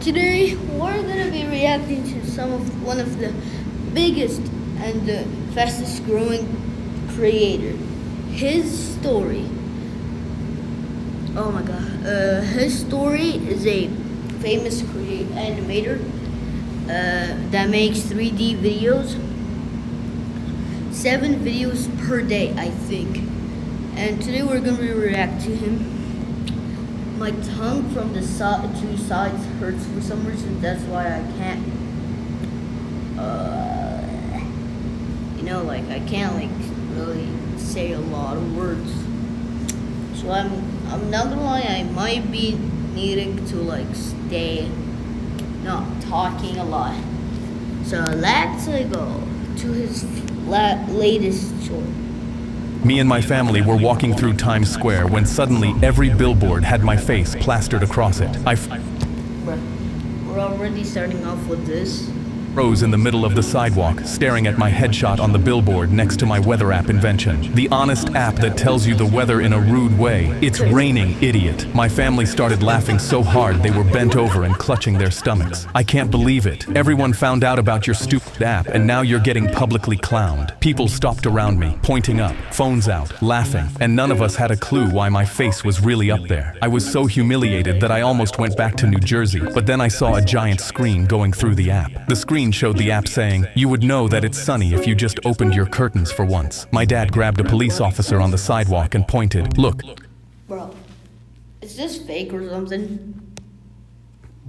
Today we're gonna be reacting to one of the biggest and the fastest growing creator. His story. Oh my god. His story is a famous animator that makes 3D videos. 7 videos per day, I think. And today we're gonna react to him. My tongue from the two sides hurts for some reason. That's why I can't, I can't really say a lot of words. So I'm not gonna lie. I might be needing to stay not talking a lot. So let's go to his latest short. Me and my family were walking through Times Square when suddenly every billboard had my face plastered across it. We're already starting off with this. Froze in the middle of the sidewalk, staring at my headshot on the billboard next to my weather app invention. The honest app that tells you the weather in a rude way. It's raining, idiot. My family started laughing so hard they were bent over and clutching their stomachs. I can't believe it. Everyone found out about your stupid app and now you're getting publicly clowned. People stopped around me, pointing up, phones out, laughing, and none of us had a clue why my face was really up there. I was so humiliated that I almost went back to New Jersey, but then I saw a giant screen going through the app. The screen showed the app saying, "You would know that it's sunny if you just opened your curtains for once." My dad grabbed a police officer on the sidewalk and pointed, "Look." Bro, is this fake or something?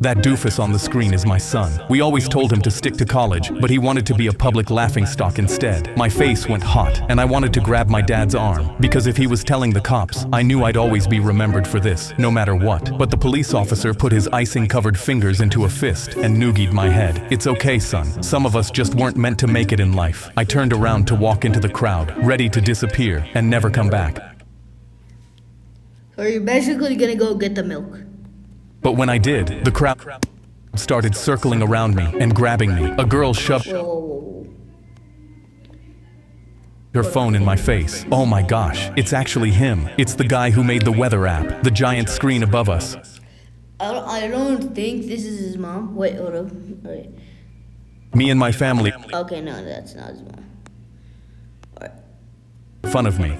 That doofus on the screen is my son. We always told him to stick to college, but he wanted to be a public laughingstock instead. My face went hot, and I wanted to grab my dad's arm, because if he was telling the cops, I knew I'd always be remembered for this, no matter what. But the police officer put his icing-covered fingers into a fist and noogied my head. "It's okay, son. Some of us just weren't meant to make it in life." I turned around to walk into the crowd, ready to disappear and never come back. So you're basically gonna go get the milk. But when I did, the crowd started circling around me and grabbing me. A girl shoved her phone in my face. Oh my gosh, it's actually him. It's the guy who made the weather app, the giant screen above us. I don't think this is his mom. Wait, hold up. Wait. Me and my family Okay, no, that's not his mom. fun of me.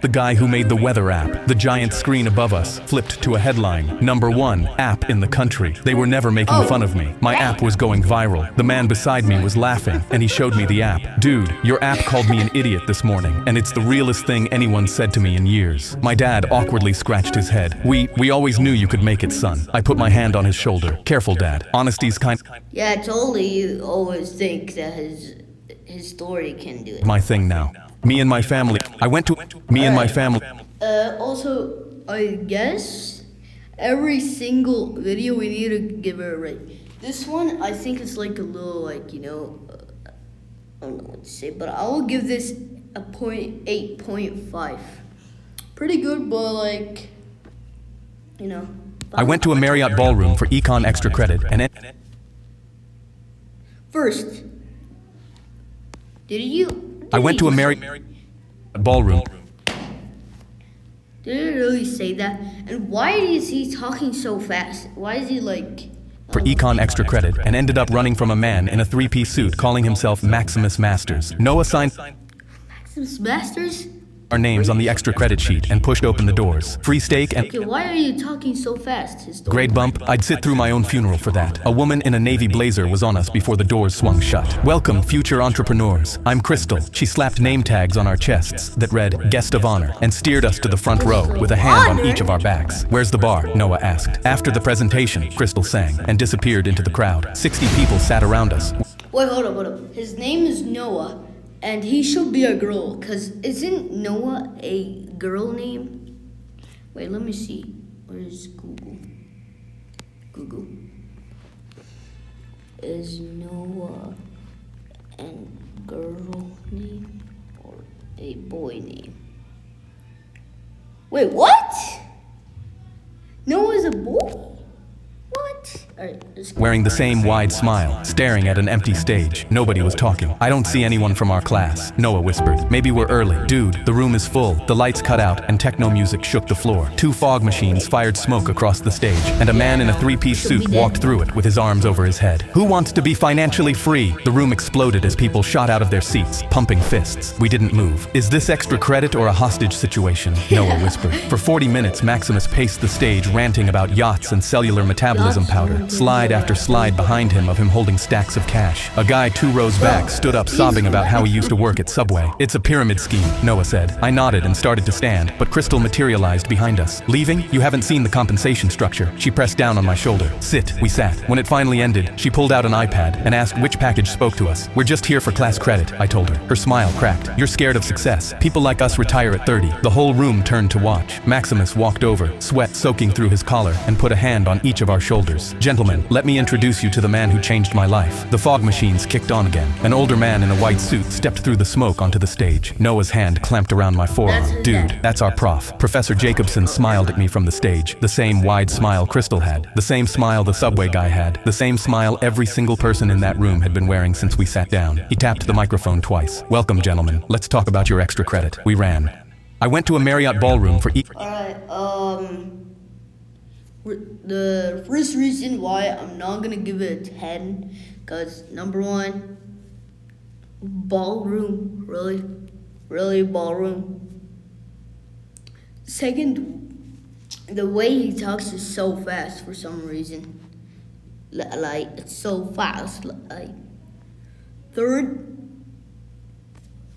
The guy who made the weather app, the giant screen above us, flipped to a headline, "#1 app in the country." They were never making fun of me. My app was going viral. The man beside me was laughing, and he showed me the app. "Dude, your app called me an idiot this morning, and it's the realest thing anyone said to me in years." My dad awkwardly scratched his head. We always knew you could make it, son." I put my hand on his shoulder. "Careful, Dad. Honesty's kind Yeah, totally. You always think that his story can do it. my thing now." Me and my family. Also, I guess every single video we need to give it a rate. This one, I think it's like a little I don't know what to say, but I will give this a 8.5. Pretty good, but I went to a Marriott ballroom for econ extra credit and First, I went to a Marriott ballroom Did it really say that? And why is he talking so fast? Why is he for econ extra credit and ended up running from a man in a 3-piece suit calling himself Maximus Masters. Noah signed Maximus Masters? our names on the extra credit sheet and pushed open the doors. Free steak and Okay, why are you talking so fast? grade bump. I'd sit through my own funeral for that. A woman in a navy blazer was on us before the doors swung shut. "Welcome, future entrepreneurs. I'm Crystal." She slapped name tags on our chests that read "Guest of Honor" and steered us to the front row with a hand on each of our backs. "Where's the bar?" Noah asked. After the presentation, Crystal sang and disappeared into the crowd. 60 people sat around us. Wait, hold up. His name is Noah, and he should be a girl, because isn't Noah a girl name? Wait, let me see. Where's Google? Google. Is Noah a girl name or a boy name? Wait, what? Noah's a boy? What? Alright, let's go. wearing the same wide smile, staring at an empty stage. Nobody was talking. I don't see anyone from our class, Noah whispered. Maybe we're early. Dude, the room is full. The lights cut out and techno music shook the floor. 2 fog machines fired smoke across the stage, and a man in a 3-piece suit walked through it with his arms over his head. Who wants to be financially free? The room exploded as people shot out of their seats, pumping fists. We didn't move. Is this extra credit or a hostage situation? Noah whispered. For 40 minutes, Maximus paced the stage, ranting about yachts and cellular metabolism powder. Slide after slide behind him of him holding stacks of cash. A guy 2 rows back stood up sobbing about how he used to work at Subway. It's a pyramid scheme, Noah said. I nodded and started to stand, but Crystal materialized behind us. Leaving? You haven't seen the compensation structure. She pressed down on my shoulder. Sit. We sat. When it finally ended, she pulled out an iPad and asked which package spoke to us. We're just here for class credit, I told her. Her smile cracked. You're scared of success. People like us retire at 30. The whole room turned to watch. Maximus walked over, sweat soaking through his collar, and put a hand on each of our shoulders. Gentlemen, let me introduce you to the man who changed my life. The fog machines kicked on again. An older man in a white suit stepped through the smoke onto the stage. Noah's hand clamped around my forearm. Dude, that's our prof. Professor Jacobson smiled at me from the stage. The same wide smile Crystal had. The same smile the Subway guy had. The same smile every single person in that room had been wearing since we sat down. He tapped the microphone twice. Welcome, gentlemen. Let's talk about your extra credit. We ran. I went to a Marriott ballroom for Alright, the first reason why I'm not gonna give it a 10, because number 1, ballroom, really ballroom. Second, the way he talks is so fast for some reason. Like, it's so fast. Like, third,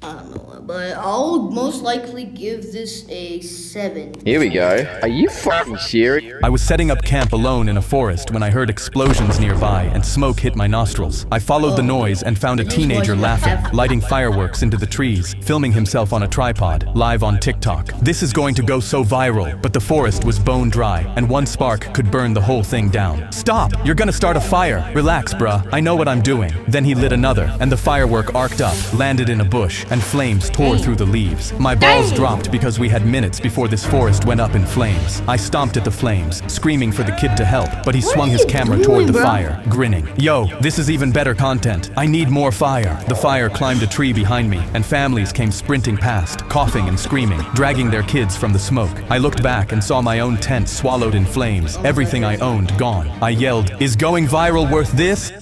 I don't know, but I'll most likely give this a 7. Here we go. Are you fucking serious? I was setting up camp alone in a forest when I heard explosions nearby and smoke hit my nostrils. I followed the noise and found a teenager laughing, lighting fireworks into the trees, filming himself on a tripod, live on TikTok. This is going to go so viral, but the forest was bone dry, and one spark could burn the whole thing down. Stop! You're gonna start a fire! Relax, bruh. I know what I'm doing. Then he lit another, and the firework arced up, landed in a bush, and flames tore through the leaves. My balls dropped because we had minutes before this forest went up in flames. I stomped at the flames, screaming for the kid to help, but he swung his camera toward the fire, grinning. Yo, this is even better content. I need more fire. The fire climbed a tree behind me, and families came sprinting past, coughing and screaming, dragging their kids from the smoke. I looked back and saw my own tent swallowed in flames, everything I owned gone. I yelled, "Is going viral worth this?"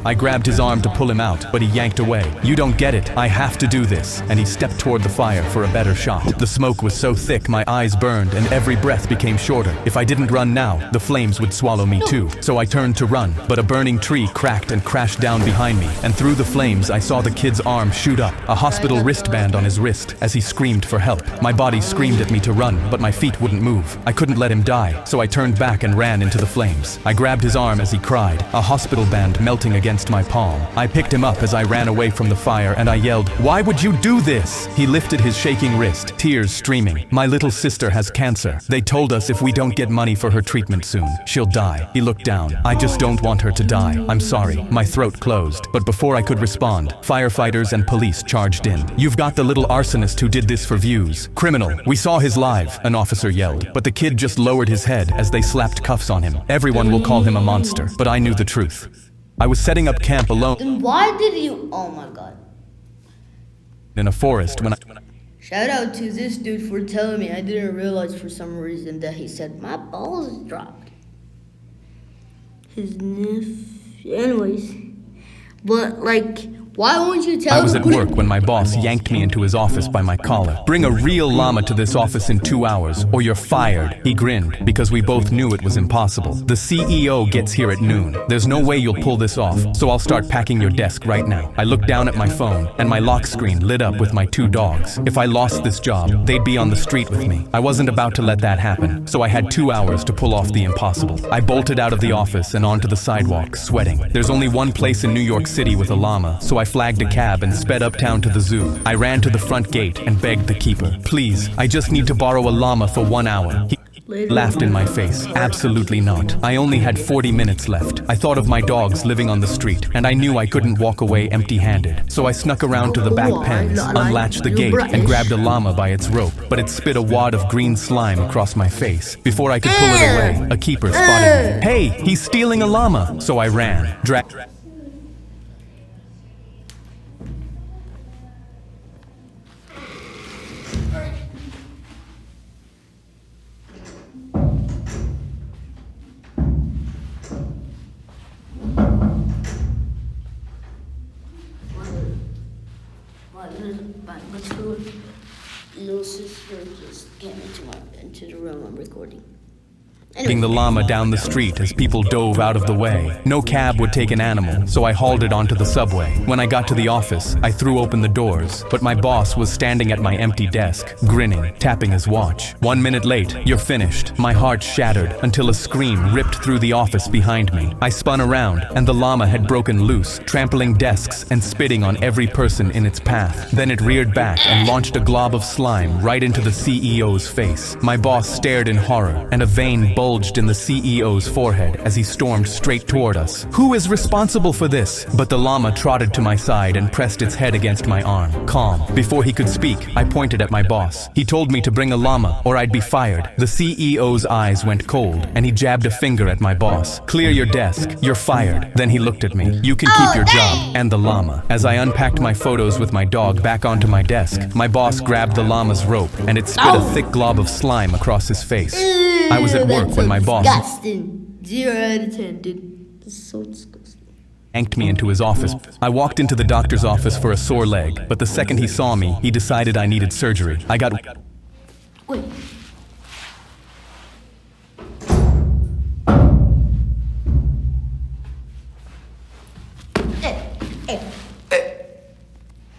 I grabbed his arm to pull him out, but he yanked away. You don't get it. I have to do this. And he stepped toward the fire for a better shot. The smoke was so thick my eyes burned and every breath became shorter. If I didn't run now, the flames would swallow me too. So I turned to run, but a burning tree cracked and crashed down behind me. And through the flames, I saw the kid's arm shoot up, a hospital wristband on his wrist, as he screamed for help. My body screamed at me to run, but my feet wouldn't move. I couldn't let him die, so I turned back and ran into the flames. I grabbed his arm as he cried, a hospital band melting against my palm. I picked him up as I ran away from the fire and I yelled, "Why would you do this?" He lifted his shaking wrist, tears streaming. My little sister has cancer. They told us if we don't get money for her treatment soon, she'll die. He looked down. I just don't want her to die. I'm sorry. My throat closed. But before I could respond, firefighters and police charged in. You've got the little arsonist who did this for views. Criminal. We saw his live, an officer yelled. But the kid just lowered his head as they slapped cuffs on him. Everyone will call him a monster, but I knew the truth. I was setting up camp alone Then why did you? Oh my god. in a forest when I... Shout out to this dude for telling me. I didn't realize for some reason that he said my balls dropped. His anyways. But like, why won't you tell I was me? at work when my boss yanked me into his office by my collar. Bring a real llama to this office in 2 hours, or you're fired. He grinned, because we both knew it was impossible. The CEO gets here at noon. There's no way you'll pull this off, so I'll start packing your desk right now. I looked down at my phone, and my lock screen lit up with my 2 dogs. If I lost this job, they'd be on the street with me. I wasn't about to let that happen, so I had 2 hours to pull off the impossible. I bolted out of the office and onto the sidewalk, sweating. There's only one place in New York City with a llama, so I flagged a cab and sped uptown to the zoo. I ran to the front gate and begged the keeper, "Please, I just need to borrow a llama for 1 hour." Later. Laughed in my face. Absolutely not. I only had 40 minutes left. I thought of my dogs living on the street, and I knew I couldn't walk away empty-handed. So I snuck around to the back pens, unlatched the gate, and grabbed a llama by its rope. But it spit a wad of green slime across my face. Before I could pull it away, a keeper spotted me. Hey, he's stealing a llama! So I ran. My little sister just came into the room I'm recording. Anyway. The llama down the street as people dove out of the way. No cab would take an animal, so I hauled it onto the subway. When I got to the office, I threw open the doors, but my boss was standing at my empty desk, grinning, tapping his watch. 1 minute late, you're finished. My heart shattered until a scream ripped through the office behind me. I spun around, and the llama had broken loose, trampling desks and spitting on every person in its path. Then it reared back and launched a glob of slime right into the CEO's face. My boss stared in horror, and a vein bulged in the CEO's forehead as he stormed straight toward us. Who is responsible for this? But the llama trotted to my side and pressed its head against my arm, calm. Before he could speak, I pointed at my boss. He told me to bring a llama or I'd be fired. The CEO's eyes went cold and he jabbed a finger at my boss. Clear your desk. You're fired. Then he looked at me. You can keep your job and the llama. As I unpacked my photos with my dog back onto my desk, my boss grabbed the llama's rope and it spit a thick glob of slime across his face. I was at work when my boss disgusting. 0 out of 10, dude. This is so disgusting. yanked me into his office. I walked into the doctor's office for a sore leg, but the second he saw me, he decided I needed surgery. I got... Wait.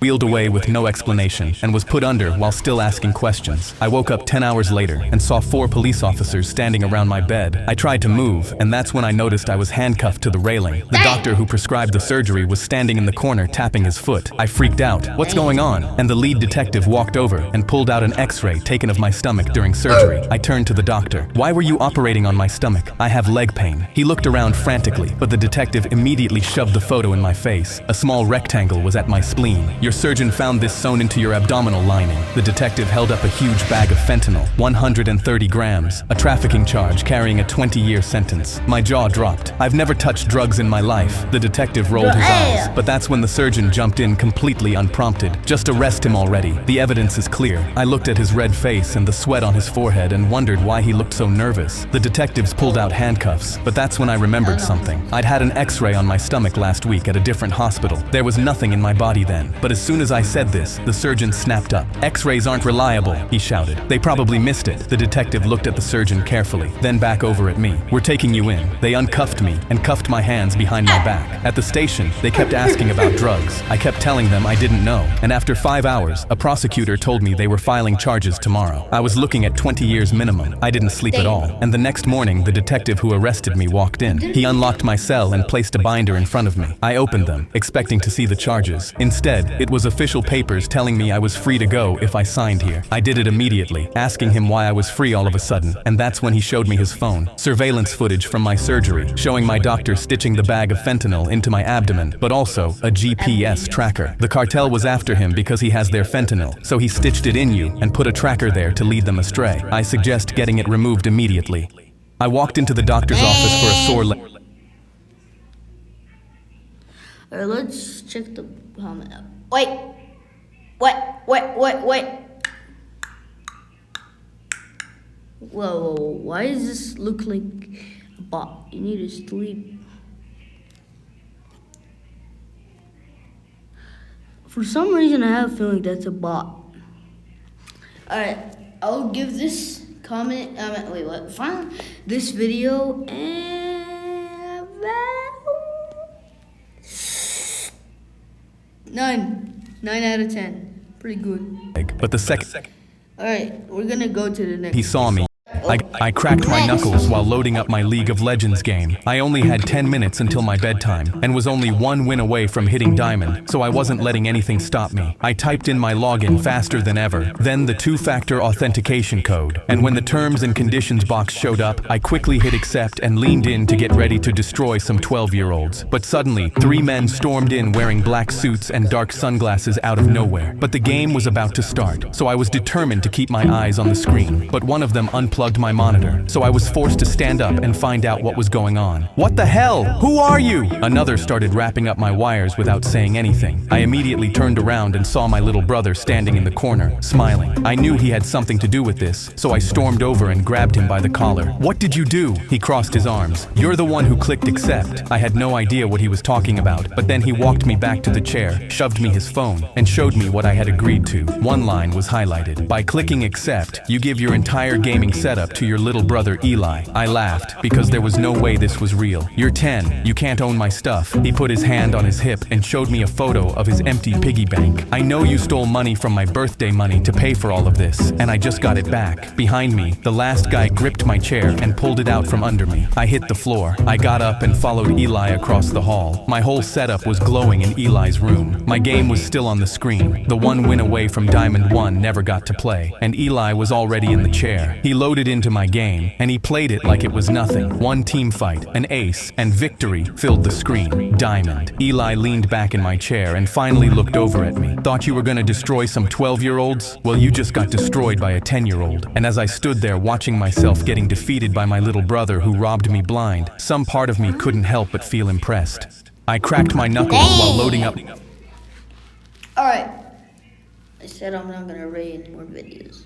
wheeled away with no explanation and was put under while still asking questions. I woke up 10 hours later and saw 4 police officers standing around my bed. I tried to move, and that's when I noticed I was handcuffed to the railing. The doctor who prescribed the surgery was standing in the corner tapping his foot. I freaked out. What's going on? And the lead detective walked over and pulled out an x-ray taken of my stomach during surgery. I turned to the doctor. Why were you operating on my stomach? I have leg pain. He looked around frantically, but the detective immediately shoved the photo in my face. A small rectangle was at my spleen. Your surgeon found this sewn into your abdominal lining. The detective held up a huge bag of fentanyl, 130 grams, a trafficking charge carrying a 20-year sentence. My jaw dropped. I've never touched drugs in my life. The detective rolled his eyes, but that's when the surgeon jumped in completely unprompted. Just arrest him already. The evidence is clear. I looked at his red face and the sweat on his forehead and wondered why he looked so nervous. The detectives pulled out handcuffs, but that's when I remembered something. I'd had an x-ray on my stomach last week at a different hospital. There was nothing in my body then, but as soon as I said this, the surgeon snapped up. X-rays aren't reliable, he shouted. They probably missed it. The detective looked at the surgeon carefully, then back over at me. We're taking you in. They uncuffed me and cuffed my hands behind my back. At the station, they kept asking about drugs. I kept telling them I didn't know, and after 5 hours, a prosecutor told me they were filing charges tomorrow. I was looking at 20 years minimum. I didn't sleep at all, and the next morning, the detective who arrested me walked in. He unlocked my cell and placed a binder in front of me. I opened them, expecting to see the charges. Instead, it was official papers telling me I was free to go if I signed here. I did it immediately, asking him why I was free all of a sudden, and that's when he showed me his phone. Surveillance footage from my surgery, showing my doctor stitching the bag of fentanyl into my abdomen, but also a GPS tracker. The cartel was after him because he has their fentanyl, so he stitched it in you and put a tracker there to lead them astray. I suggest getting it removed immediately. I walked into the doctor's office for a sore leg. Alright, let's check the comment out. Wait. Whoa, why does this look like a bot? You need to sleep. For some reason, I have a feeling that's a bot. Alright, I'll give this comment, find this video and 9 out of 10. Pretty good. But the second Alright, we're gonna go to the next. he saw me, I cracked my knuckles while loading up my League of Legends game. I only had 10 minutes until my bedtime, and was only one win away from hitting Diamond, so I wasn't letting anything stop me. I typed in my login faster than ever, then the two-factor authentication code, and when the terms and conditions box showed up, I quickly hit accept and leaned in to get ready to destroy some 12-year-olds. But suddenly, 3 men stormed in wearing black suits and dark sunglasses out of nowhere. But the game was about to start, so I was determined to keep my eyes on the screen. But one of them unplugged my monitor, so I was forced to stand up and find out what was going on. "What the hell? Who are you?" Another started wrapping up my wires without saying anything. I immediately turned around and saw my little brother standing in the corner, smiling. I knew he had something to do with this, so I stormed over and grabbed him by the collar. "What did you do?" He crossed his arms. "You're the one who clicked accept." I had no idea what he was talking about, but then he walked me back to the chair, shoved me his phone, and showed me what I had agreed to. One line was highlighted. "By clicking accept, you give your entire gaming setup to your little brother Eli." I laughed, because there was no way this was real. "You're 10, you can't own my stuff." He put his hand on his hip and showed me a photo of his empty piggy bank. "I know you stole money from my birthday money to pay for all of this, and I just got it back." Behind me, the last guy gripped my chair and pulled it out from under me. I hit the floor. I got up and followed Eli across the hall. My whole setup was glowing in Eli's room. My game was still on the screen. The one win away from Diamond 1 never got to play, and Eli was already in the chair. He loaded into my game, and he played it like it was nothing. One team fight, an ace, and victory filled the screen. Diamond. Eli leaned back in my chair and finally looked over at me. "Thought you were gonna destroy some 12-year-olds? Well, you just got destroyed by a 10-year-old. And as I stood there watching myself getting defeated by my little brother who robbed me blind, some part of me couldn't help but feel impressed. I cracked my knuckles while loading up. Alright. I said I'm not gonna rate any more videos.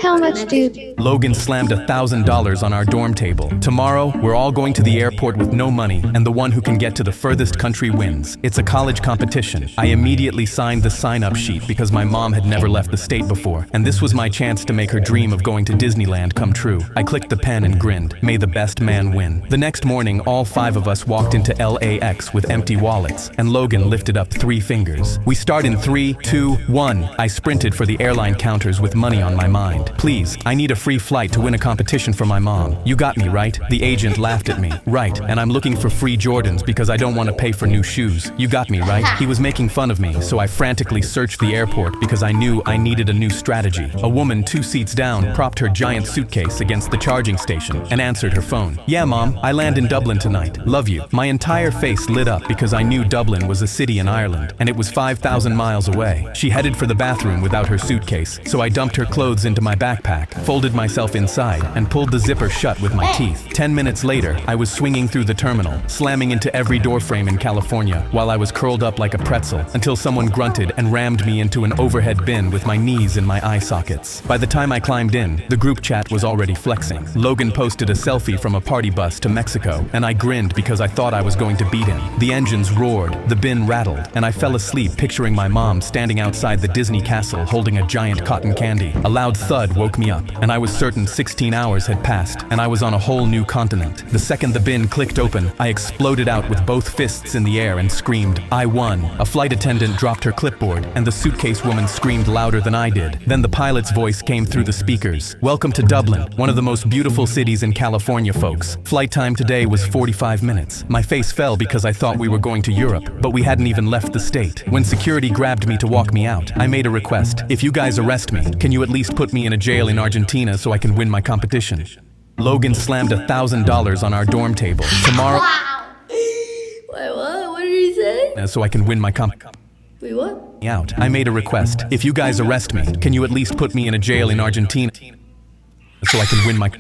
How much, dude? Logan slammed $1,000 on our dorm table. "Tomorrow, we're all going to the airport with no money, and the one who can get to the furthest country wins. It's a college competition." I immediately signed the sign-up sheet because my mom had never left the state before, and this was my chance to make her dream of going to Disneyland come true. I clicked the pen and grinned. May the best man win. The next morning, all 5 of us walked into LAX with empty wallets, and Logan lifted up 3 fingers. "We start in 3, 2, 1. I sprinted for the airline counters with money on my mind. "Please, I need a free flight to win a competition for my mom." "You got me, right?" The agent laughed at me. "Right, and I'm looking for free Jordans because I don't want to pay for new shoes." "You got me, right?" He was making fun of me, so I frantically searched the airport because I knew I needed a new strategy. A woman 2 seats down propped her giant suitcase against the charging station and answered her phone. "Yeah, Mom, I land in Dublin tonight. Love you." My entire face lit up because I knew Dublin was a city in Ireland, and it was 5,000 miles away. She headed for the bathroom without her suitcase, so I dumped her clothes into my backpack, folded myself inside, and pulled the zipper shut with my teeth. 10 minutes later, I was swinging through the terminal, slamming into every doorframe in California while I was curled up like a pretzel until someone grunted and rammed me into an overhead bin with my knees in my eye sockets. By the time I climbed in, the group chat was already flexing. Logan posted a selfie from a party bus to Mexico, and I grinned because I thought I was going to beat him. The engines roared, the bin rattled, and I fell asleep picturing my mom standing outside the Disney castle holding a giant cotton candy. A loud thud woke me up, and I was certain 16 hours had passed, and I was on a whole new continent. The second the bin clicked open, I exploded out with both fists in the air and screamed, "I won!" A flight attendant dropped her clipboard, and the suitcase woman screamed louder than I did. Then the pilot's voice came through the speakers. "Welcome to Dublin, one of the most beautiful cities in California, folks. Flight time today was 45 minutes. My face fell because I thought we were going to Europe, but we hadn't even left the state. When security grabbed me to walk me out, I made a request. If you guys arrest me, can you at least put me in a jail in Argentina so I can win my competition?" Logan slammed $1,000 on our dorm table. "Tomorrow..." Wow. Wait, what? What did he say? So I can win my Wait, what? out. I made a request. "If you guys arrest me, can you at least put me in a jail in Argentina so I can win my..."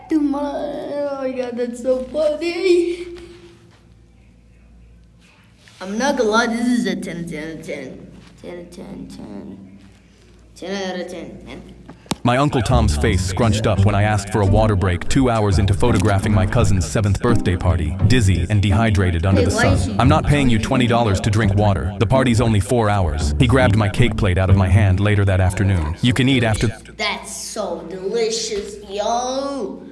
Oh my god, that's so funny. I'm not gonna lie, this is a 10 out of 10. 10 out of 10, man. My Uncle Tom's face scrunched up when I asked for a water break 2 hours into photographing my cousin's 7th birthday party, dizzy and dehydrated under the sun. "I'm not paying you $20 to drink water. The party's only 4 hours." He grabbed my cake plate out of my hand later that afternoon. "You can eat after..." That's so delicious, yo.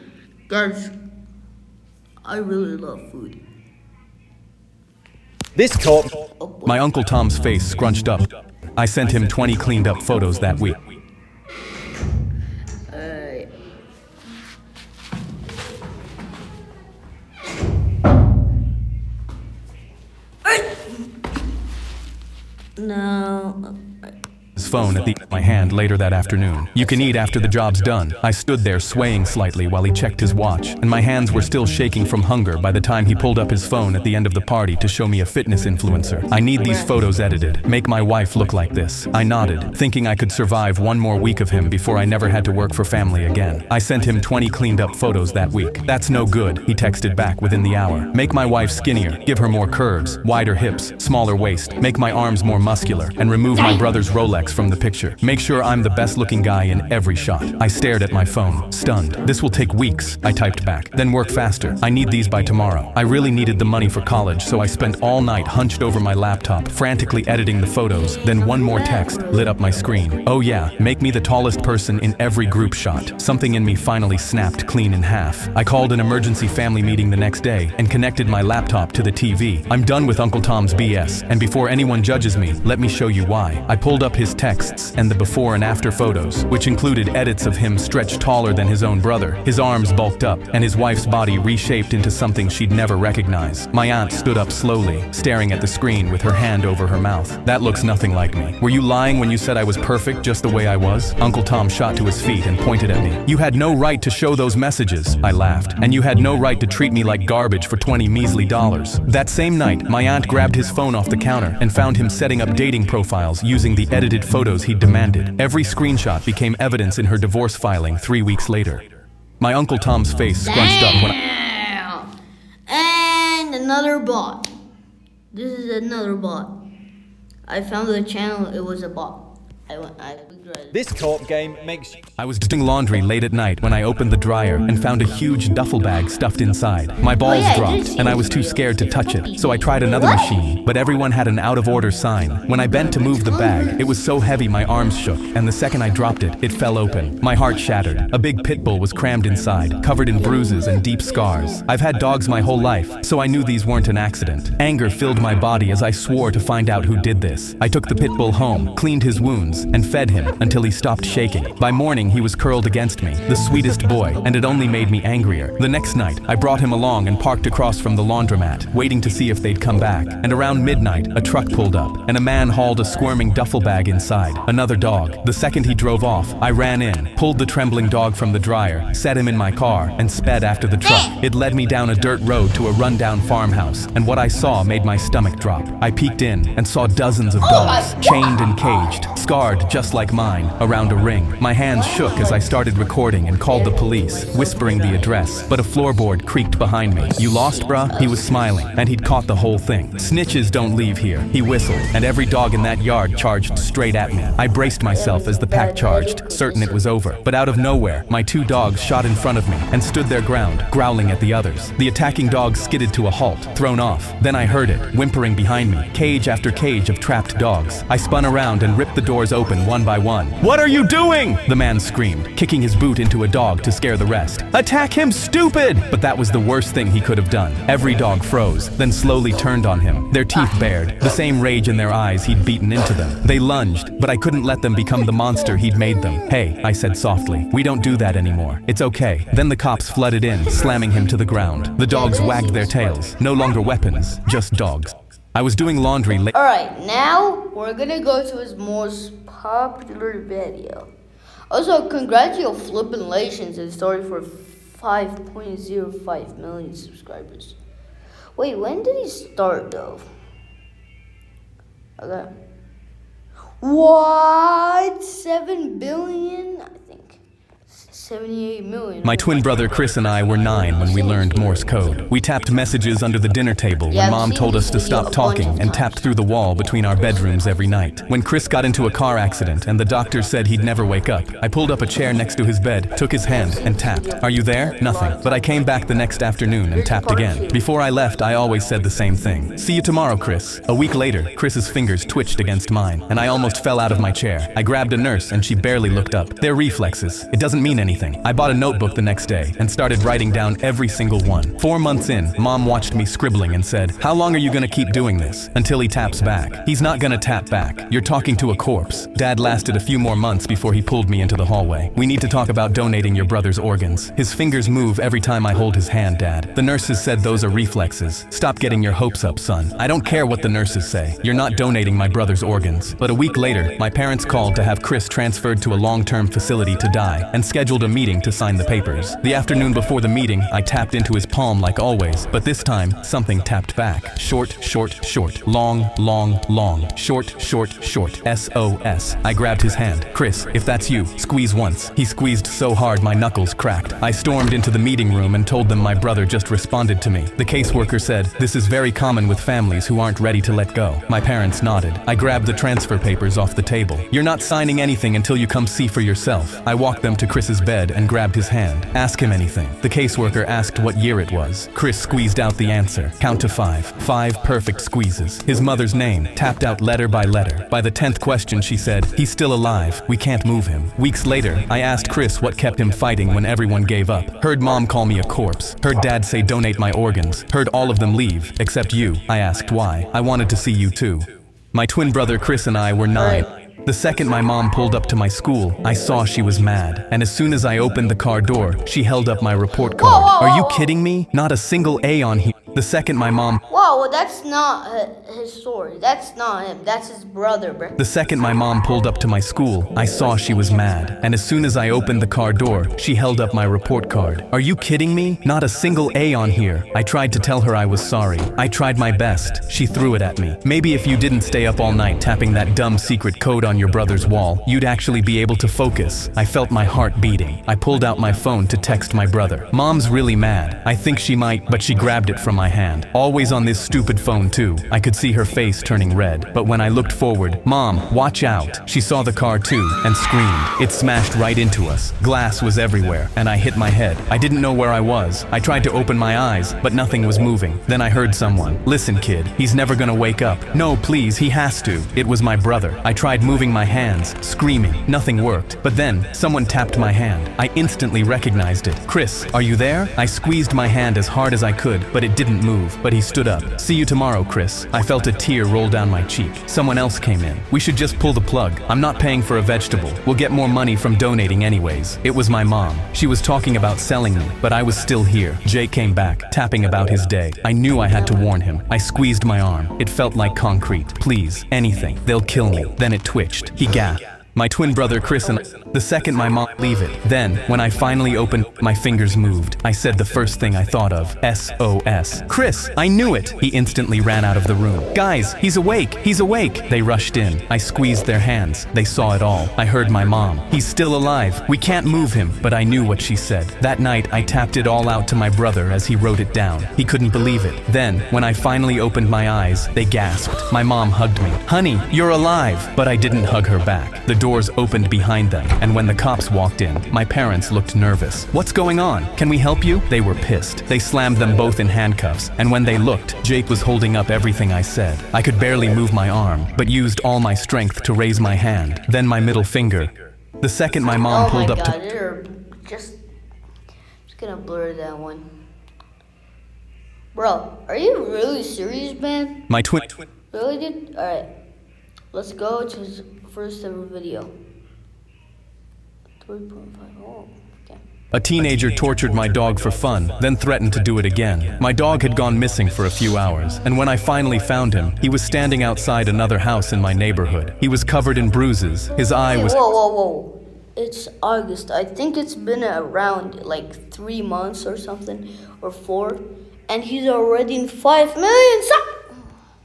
Guys, I really love food. This cop. My Uncle Tom's face scrunched up. I sent him 20 cleaned up photos that week. No. His phone at my hand later that afternoon. You can eat after the job's done. I stood there swaying slightly while he checked his watch, and my hands were still shaking from hunger by the time he pulled up his phone at the end of the party to show me a fitness influencer. I need these photos edited. Make my wife look like this. I nodded, thinking I could survive one more week of him before I never had to work for family again. I sent him 20 cleaned up photos that week. That's no good, he texted back within the hour. Make my wife skinnier, give her more curves, wider hips, smaller waist, make my arms more muscular, and remove my brother's Rolex from the picture. Make sure I'm the best looking guy in every shot. I stared at my phone, stunned. This will take weeks, I typed back. Then work faster. I need these by tomorrow. I really needed the money for college, so I spent all night hunched over my laptop, frantically editing the photos. Then one more text lit up my screen. Oh yeah, make me the tallest person in every group shot. Something in me finally snapped clean in half. I called an emergency family meeting the next day and connected my laptop to the TV. I'm done with Uncle Tom's BS, and before anyone judges me, let me show you why. I pulled up his texts and the before and after photos, which included edits of him stretched taller than his own brother, his arms bulked up, and his wife's body reshaped into something she'd never recognize. My aunt stood up slowly, staring at the screen with her hand over her mouth. That looks nothing like me. Were you lying when you said I was perfect just the way I was? Uncle Tom shot to his feet and pointed at me. You had no right to show those messages, I laughed, and you had no right to treat me like garbage for 20 measly dollars. That same night, my aunt grabbed his phone off the counter and found him setting up dating profiles using the edited photos he demanded. Every screenshot became evidence in her divorce filing 3 weeks later. My Uncle Tom's face scrunched up when And another bot. This is another bot. I found the channel, it was a bot. I regret it. This co-op game makes. I was doing laundry late at night when I opened the dryer and found a huge duffel bag stuffed inside. My balls yeah, I did dropped see and I it. was too scared to touch it, so I tried another machine, but everyone had an out of order sign. When I bent to move the bag, it was so heavy my arms shook, and the second I dropped it, it fell open. My heart shattered. A big pit bull was crammed inside, covered in bruises and deep scars. I've had dogs my whole life, so I knew these weren't an accident. Anger filled my body as I swore to find out who did this. I took the pit bull home, cleaned his wounds, and fed him until he stopped shaking. By morning, he was curled against me, the sweetest boy, and it only made me angrier. The next night, I brought him along and parked across from the laundromat, waiting to see if they'd come back. And around midnight, a truck pulled up, and a man hauled a squirming duffel bag inside. Another dog. The second he drove off, I ran in, pulled the trembling dog from the dryer, set him in my car, and sped after the truck. It led me down a dirt road to a rundown farmhouse, and what I saw made my stomach drop. I peeked in and saw dozens of dogs, chained and caged, scarred just like mine, around a ring. My hands shook as I started recording and called the police, whispering the address, but a floorboard creaked behind me. You lost, bruh? He was smiling, and he'd caught the whole thing. Snitches don't leave here. He whistled, and every dog in that yard charged straight at me. I braced myself as the pack charged, certain it was over. But out of nowhere, my two dogs shot in front of me and stood their ground, growling at the others. The attacking dogs skidded to a halt, thrown off. Then I heard it, whimpering behind me, cage after cage of trapped dogs. I spun around and ripped the doors open one by one. What are you doing? The man screamed, kicking his boot into a dog to scare the rest. Attack him, stupid! But that was the worst thing he could have done. Every dog froze, then slowly turned on him, their teeth bared, the same rage in their eyes he'd beaten into them. They lunged, but I couldn't let them become the monster he'd made them. Hey, I said softly, we don't do that anymore. It's okay. Then the cops flooded in, slamming him to the ground. The dogs wagged their tails, no longer weapons, just dogs. I was doing laundry late. Alright, now we're gonna go to his most popular video. Also, congratulations and sorry for 5.05 million subscribers. Wait, when did he start though? Okay. What? 7 billion? I think 78 million. My twin brother Chris and I were 9 when we learned Morse code. We tapped messages under the dinner table when Mom told us to stop talking and tapped through the wall between our bedrooms every night. When Chris got into a car accident and the doctor said he'd never wake up, I pulled up a chair next to his bed, took his hand, and tapped. Are you there? Nothing. But I came back the next afternoon and tapped again. Before I left, I always said the same thing. See you tomorrow, Chris. A week later, Chris's fingers twitched against mine, and I almost fell out of my chair. I grabbed a nurse and she barely looked up. They're reflexes. It doesn't mean anything. anything. I bought a notebook the next day and started writing down every single one. 4 months in, Mom watched me scribbling and said, "How long are you gonna keep doing this? Until he taps back." "He's not gonna tap back. You're talking to a corpse." Dad lasted a few more months before he pulled me into the hallway. "We need to talk about donating your brother's organs. His fingers move every time I hold his hand, Dad. The nurses said those are reflexes. Stop getting your hopes up, son. I don't care what the nurses say. You're not donating my brother's organs." But a week later, my parents called to have Chris transferred to a long-term facility to die and scheduled a meeting to sign the papers. The afternoon before the meeting, I tapped into his palm like always, but this time, something tapped back. Short, short, short. Long, long, long. Short, short, short. SOS. I grabbed his hand. "Chris, if that's you, squeeze once." He squeezed so hard my knuckles cracked. I stormed into the meeting room and told them my brother just responded to me. The caseworker said, "This is very common with families who aren't ready to let go." My parents nodded. I grabbed the transfer papers off the table. "You're not signing anything until you come see for yourself." I walked them to Chris's bed and grabbed his hand. "Ask him anything." The caseworker asked what year it was. Chris squeezed out the answer. Count to 5. 5 perfect squeezes. His mother's name, tapped out letter by letter. By the 10th question, she said, "He's still alive. We can't move him." Weeks later, I asked Chris what kept him fighting when everyone gave up. Heard Mom call me a corpse. Heard Dad say donate my organs. Heard all of them leave, except you. I asked why. I wanted to see you too. My twin brother Chris and I were 9. The second my mom pulled up to my school, I saw she was mad. And as soon as I opened the car door, she held up my report card. Are you kidding me? Not a single A on here. The second my mom... Whoa, that's not his story. That's not him. That's his brother, bro. The second my mom pulled up to my school, I saw she was mad. And as soon as I opened the car door, she held up my report card. Are you kidding me? Not a single A on here. I tried to tell her I was sorry. I tried my best. She threw it at me. Maybe if you didn't stay up all night tapping that dumb secret code on your brother's wall, you'd actually be able to focus. I felt my heart beating. I pulled out my phone to text my brother. Mom's really mad. I think she might, but she grabbed it from my hand. Always on this stupid phone too. I could see her face turning red. But when I looked forward, "Mom, watch out." She saw the car too and screamed. It smashed right into us. Glass was everywhere and I hit my head. I didn't know where I was. I tried to open my eyes, but nothing was moving. Then I heard someone, "Listen, kid, he's never gonna wake up." "No, please, he has to." It was my brother. I tried moving my hands, screaming. Nothing worked. But then, someone tapped my hand. I instantly recognized it. "Chris, are you there?" I squeezed my hand as hard as I could, but it didn't move. But he stood up. "See you tomorrow, Chris." I felt a tear roll down my cheek. Someone else came in. "We should just pull the plug. I'm not paying for a vegetable. We'll get more money from donating anyways." It was my mom. She was talking about selling me, but I was still here. Jake came back, tapping about his day. I knew I had to warn him. I squeezed my arm. It felt like concrete. "Please, anything. They'll kill me." Then it twitched. He gasped. My twin brother Chris and the second my mom leave it. Then, when I finally opened, my fingers moved. I said the first thing I thought of. SOS. "Chris, I knew it!" He instantly ran out of the room. "Guys, he's awake! He's awake!" They rushed in. I squeezed their hands. They saw it all. I heard my mom. "He's still alive. We can't move him." But I knew what she said. That night, I tapped it all out to my brother as he wrote it down. He couldn't believe it. Then, when I finally opened my eyes, they gasped. My mom hugged me. "Honey, you're alive!" But I didn't hug her back. The doors opened behind them, and when the cops walked in, my parents looked nervous. "What's going on? Can we help you?" They were pissed. They slammed them both in handcuffs, and when they looked, Jake was holding up everything I said. I could barely move my arm, but used all my strength to raise my hand, then my middle finger. The second my mom pulled up to... You're just gonna blur that one. Bro, are you really serious, man? My twin... Really, dude? Alright. Let's go to his first ever video. 3.5. Oh, okay. A teenager tortured my dog for fun, then threatened to do it again. My dog had gone missing for a few hours, and when I finally found him, he was standing outside another house in my neighborhood. He was covered in bruises. His eye was... Whoa. It's August. I think it's been around like 3 months or something, or 4, and he's already in 5 million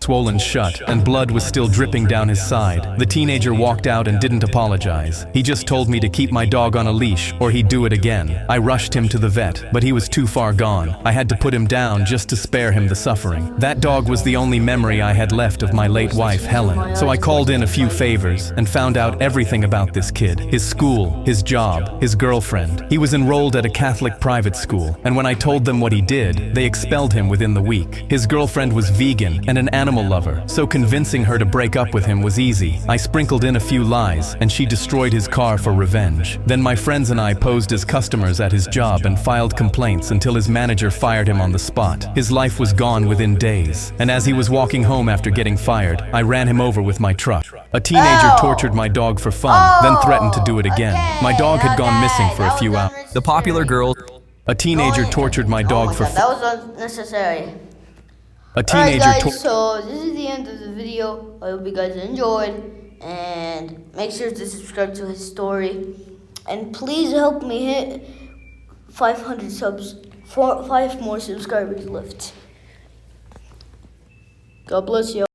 swollen shut, and blood was still dripping down his side. The teenager walked out and didn't apologize. He just told me to keep my dog on a leash or he'd do it again. I rushed him to the vet, but he was too far gone. I had to put him down just to spare him the suffering. That dog was the only memory I had left of my late wife, Helen. So I called in a few favors and found out everything about this kid. His school, his job, his girlfriend. He was enrolled at a Catholic private school, and when I told them what he did, they expelled him within the week. His girlfriend was vegan and an animal animal lover, so convincing her to break up with him was easy. I sprinkled in a few lies, and she destroyed his car for revenge. Then my friends and I posed as customers at his job and filed complaints until his manager fired him on the spot. His life was gone within days, and as he was walking home after getting fired, I ran him over with my truck. A teenager tortured my dog for fun, then threatened to do it again. My dog had gone missing for a few hours. The popular girl. A teenager tortured my dog for that was unnecessary. A Alright teenager guys, so this is the end of the video. I hope you guys enjoyed, and make sure to subscribe to his story, and please help me hit 500 subs, 5 more subscribers left. God bless you.